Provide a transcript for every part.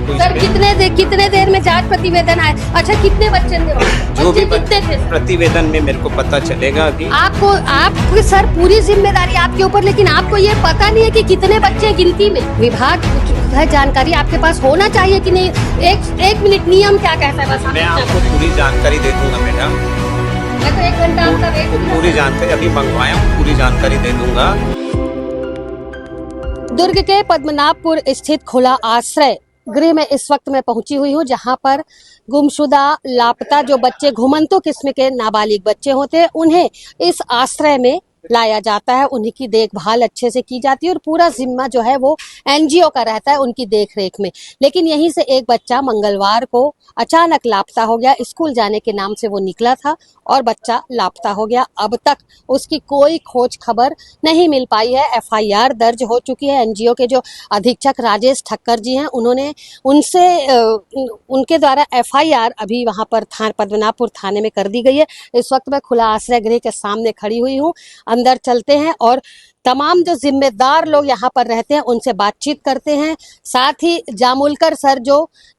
आपको सर कितने देर में जांच प्रतिवेदन आए? अच्छा कितने बच्चे थे वहाँ? जो भी कितने थे? प्रतिवेदन में मेरे को पता चलेगा अभी। आपको सर पूरी जिम्मेदारी आपके ऊपर, लेकिन आपको ये पता नहीं है कि कितने बच्चे गिनती में। विभाग है जानकारी आपके पास होना चाहिए कि नहीं। एक मिनट, नियम क्या कहता है बस मैं आपको पूरी जानकारी दे दूंगा मैडम। मैं तो 1 घंटा आपका वेट पूरी जानकारी अभी मंगवाया हूँ, पूरी जानकारी दे दूंगा। दुर्ग के पद्मनाभपुर स्थित खुला आश्रय गृह में इस वक्त मैं पहुंची हुई हूं, जहां पर गुमशुदा लापता जो बच्चे घुमंतु किस्म के नाबालिग बच्चे होते हैं उन्हें इस आश्रय में लाया जाता है। उन्हीं की देखभाल अच्छे से की जाती है और पूरा जिम्मा जो है वो एनजीओ का रहता है उनकी देखरेख में। लेकिन यहीं से एक बच्चा मंगलवार को अचानक लापता हो गया। स्कूल जाने के नाम से वो निकला था और बच्चा लापता हो गया। अब तक उसकी कोई खोज खबर नहीं मिल पाई है। एफआईआर दर्ज हो चुकी है। एनजीओ के जो अधीक्षक राजेश ठक्कर जी हैं उन्होंने उनके द्वारा एफआईआर अभी वहां पर पद्मनाभपुर थाने में कर दी गई है। इस वक्त मैं खुला आश्रय गृह के सामने खड़ी हुई हूँ। अंदर चलते हैं और तमाम जो जिम्मेदार लोग यहाँ पर रहते हैं उनसे बातचीत करते हैं। साथ ही जामुलकर सर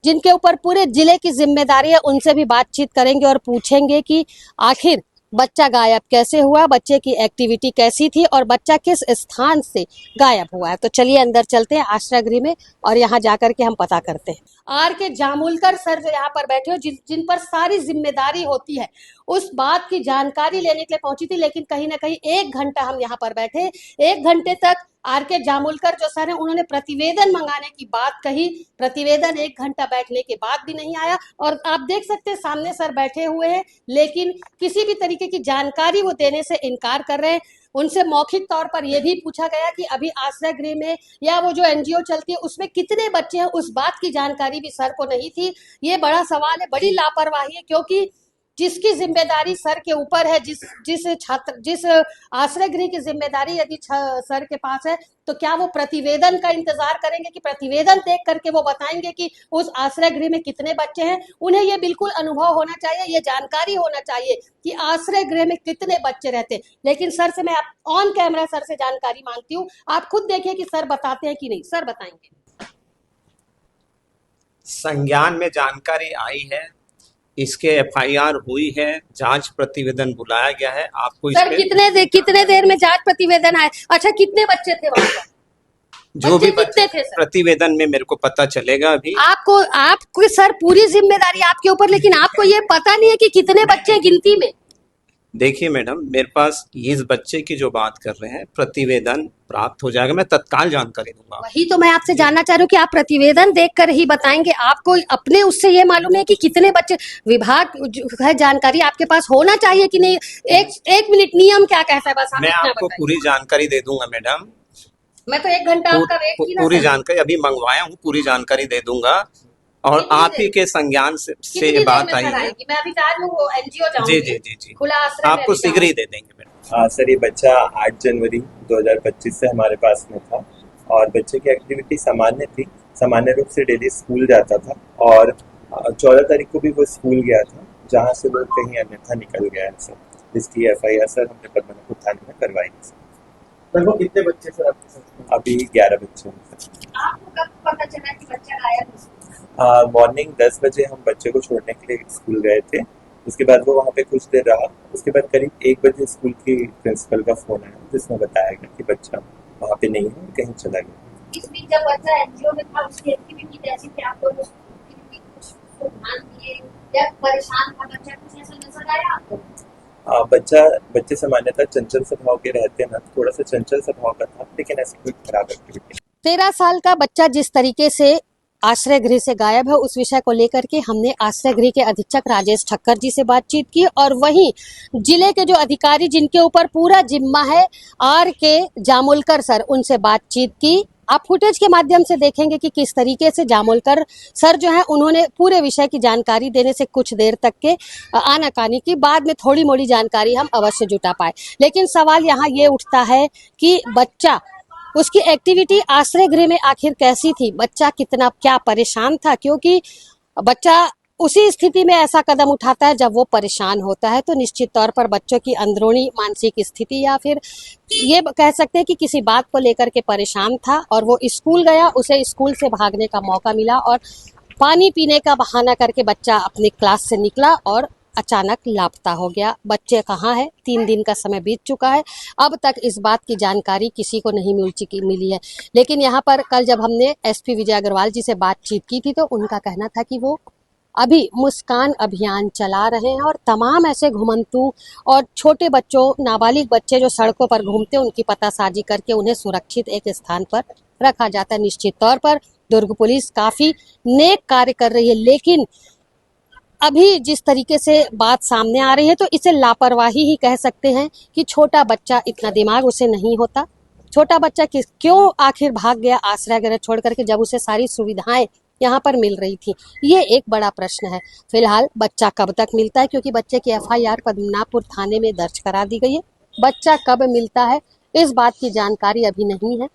जिनके ऊपर पूरे जिले की जिम्मेदारी है उनसे भी बातचीत करेंगे और पूछेंगे कि आखिर बच्चा गायब कैसे हुआ, बच्चे की एक्टिविटी कैसी थी और बच्चा किस स्थान से गायब हुआ है। तो चलिए अंदर चलते हैं आश्रय गृह में और यहाँ जाकर के हम पता करते हैं। आर के जामुलकर सर जो यहाँ पर बैठे हो, जिन पर सारी जिम्मेदारी होती है, उस बात की जानकारी लेने के लिए पहुंची थी। लेकिन कहीं ना कहीं 1 घंटा हम यहाँ पर बैठे। 1 घंटे तक आर के जामुलकर जो सर है उन्होंने प्रतिवेदन मंगाने की बात कही। प्रतिवेदन 1 घंटा बैठने के बाद भी नहीं आया और आप देख सकते हैं सामने सर बैठे हुए हैं, लेकिन किसी भी तरीके की जानकारी वो देने से इनकार कर रहे हैं। उनसे मौखिक तौर पर यह भी पूछा गया कि अभी आश्रय गृह में या वो जो एनजीओ चलती है उसमें कितने बच्चे हैं, उस बात की जानकारी भी सर को नहीं थी। ये बड़ा सवाल है, बड़ी लापरवाही है, क्योंकि जिसकी जिम्मेदारी सर के ऊपर है, जिस आश्रय गृह की जिम्मेदारी यदि सर के पास है, तो क्या वो प्रतिवेदन का इंतजार करेंगे कि प्रतिवेदन देख करके वो बताएंगे कि उस आश्रय गृह में कितने बच्चे हैं? उन्हें ये बिल्कुल अनुभव होना चाहिए, ये जानकारी होना चाहिए कि आश्रय गृह में कितने बच्चे रहते हैं। लेकिन सर से मैं ऑन कैमरा सर से जानकारी मांगती हूँ। आप खुद देखिए कि सर बताते हैं कि नहीं। सर बताएंगे। संज्ञान में जानकारी आई है, इसके एफआईआर हुई है, जांच प्रतिवेदन बुलाया गया है। आपको सर कितने देर में जांच प्रतिवेदन आए? अच्छा कितने बच्चे थे वहाँ पर? जो भी कितने थे सर? प्रतिवेदन में मेरे को पता चलेगा अभी। आपको सर पूरी जिम्मेदारी आपके ऊपर, लेकिन आपको ये पता नहीं है कि कितने बच्चे गिनती में। देखिए मैडम, मेरे पास इस बच्चे की जो बात कर रहे हैं प्रतिवेदन प्राप्त हो जाएगा, मैं तत्काल जानकारी दूंगा। वही तो मैं आपसे जानना चाह रही हूँ कि आप प्रतिवेदन देखकर ही बताएंगे। आपको अपने उससे ये मालूम है कि कितने बच्चे। विभाग है जानकारी आपके पास होना चाहिए कि नहीं। एक मिनट, नियम क्या कहता है बस मैं आपको पूरी जानकारी दे दूंगा मैडम। मैं तो 1 घंटा आपका वेट की ना। पूरी जानकारी अभी मंगवाया हूँ, पूरी जानकारी दे दूंगा। और आप ही के संज्ञान से बात आई है। मैं अभी वो एनजीओ जाऊंगी। जी जी जी जी, खुला आश्रय आपको शीघ्र ही दे देंगे मैडम। हाँ सर, ये बच्चा 8 जनवरी 2025 से हमारे पास में था और बच्चे की एक्टिविटी सामान्य थी। सामान्य रूप से डेली स्कूल जाता था और 14 तारीख को भी वो स्कूल गया था, जहाँ से वो कहीं अन्यथा निकल गया है सर, जिसकी एफआईआर सर हमने पद्मनाभपुर थाने में करवाई है सर। लगभग कितने बच्चे सर आपके साथ? अभी 11 बच्चे हैं सर। आपको कब पता चला कि बच्चा गायब है? मॉर्निंग 10 बजे हम बच्चे को छोड़ने के लिए स्कूल गए थे। उसके बाद वो वहाँ पे कुछ देर रहा। उसके बाद करीब 1 बजे स्कूल की प्रिंसिपल का फोन आया जिसमें बताया गया कि बच्चा वहाँ पे नहीं है, कहीं चला गया। इस बीच जब बच्चा एनजीओ में था उसकी एक्टिविटी कैसी थी? आप लोग उसको ध्यान दिए या परेशान था बच्चा? कुछ ऐसा नजर आया आपको? बच्चे सामान्यतः चंचल स्वभाव के रहते हैं ना, थोड़ा सा चंचल स्वभाव का था, लेकिन ऐसी कोई खराब एक्टिविटी। 13 साल का बच्चा जिस तरीके से आश्रय गृह से गायब है, उस विषय को लेकर के हमने आश्रय गृह के अधीक्षक राजेश ठक्कर जी से बातचीत की और वहीं जिले के जो अधिकारी जिनके ऊपर पूरा जिम्मा है आर के जामुलकर सर, उनसे बातचीत की। आप फुटेज के माध्यम से देखेंगे कि किस तरीके से जामुलकर सर जो है उन्होंने पूरे विषय की जानकारी देने से कुछ देर तक के आनाकानी की। बाद में थोड़ी मोड़ी जानकारी हम अवश्य जुटा पाए। लेकिन सवाल यहाँ ये उठता है कि बच्चा, उसकी एक्टिविटी आश्रय गृह में आखिर कैसी थी? बच्चा क्या परेशान था? क्योंकि बच्चा उसी स्थिति में ऐसा कदम उठाता है जब वो परेशान होता है, तो निश्चित तौर पर बच्चों की अंदरूनी मानसिक स्थिति या फिर ये कह सकते हैं कि किसी बात को लेकर के परेशान था और वो स्कूल गया, उसे स्कूल से भागने का मौका मिला और पानी पीने का बहाना करके बच्चा अपनी क्लास से निकला और अचानक लापता हो गया। बच्चे कहाँ है? 3 दिन का समय बीत चुका है, अब तक इस बात की जानकारी किसी को नहीं मिली है। लेकिन यहाँ पर कल जब हमने एसपी विजय अग्रवाल जी से बातचीत की थी तो उनका कहना था कि वो अभी मुस्कान अभियान चला रहे हैं और तमाम ऐसे घुमंतू और छोटे बच्चों, नाबालिग बच्चे जो सड़कों पर घूमते हैं उनकी पतासाजी करके उन्हें सुरक्षित एक स्थान पर रखा जाता है। निश्चित तौर पर दुर्ग पुलिस काफी नेक कार्य कर रही है, लेकिन अभी जिस तरीके से बात सामने आ रही है तो इसे लापरवाही ही कह सकते हैं कि छोटा बच्चा, इतना दिमाग उसे नहीं होता। छोटा बच्चा क्यों आखिर भाग गया आश्रय गृह छोड़ करके जब उसे सारी सुविधाएं यहाँ पर मिल रही थी, ये एक बड़ा प्रश्न है। फिलहाल बच्चा कब तक मिलता है, क्योंकि बच्चे की एफआईआर पद्मनाभपुर थाने में दर्ज करा दी गई है। बच्चा कब मिलता है इस बात की जानकारी अभी नहीं है।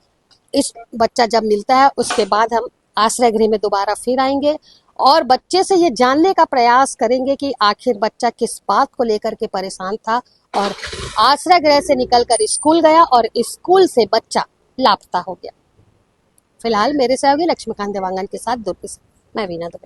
इस बच्चा जब मिलता है उसके बाद हम आश्रय गृह में दोबारा फिर आएंगे और बच्चे से ये जानने का प्रयास करेंगे कि आखिर बच्चा किस बात को लेकर के परेशान था और आश्रय गृह से निकलकर स्कूल गया और स्कूल से बच्चा लापता हो गया। फिलहाल मेरे सहयोगी लक्ष्मीकांत देवांगन के साथ दुर्ग से मैं वीना दुबे।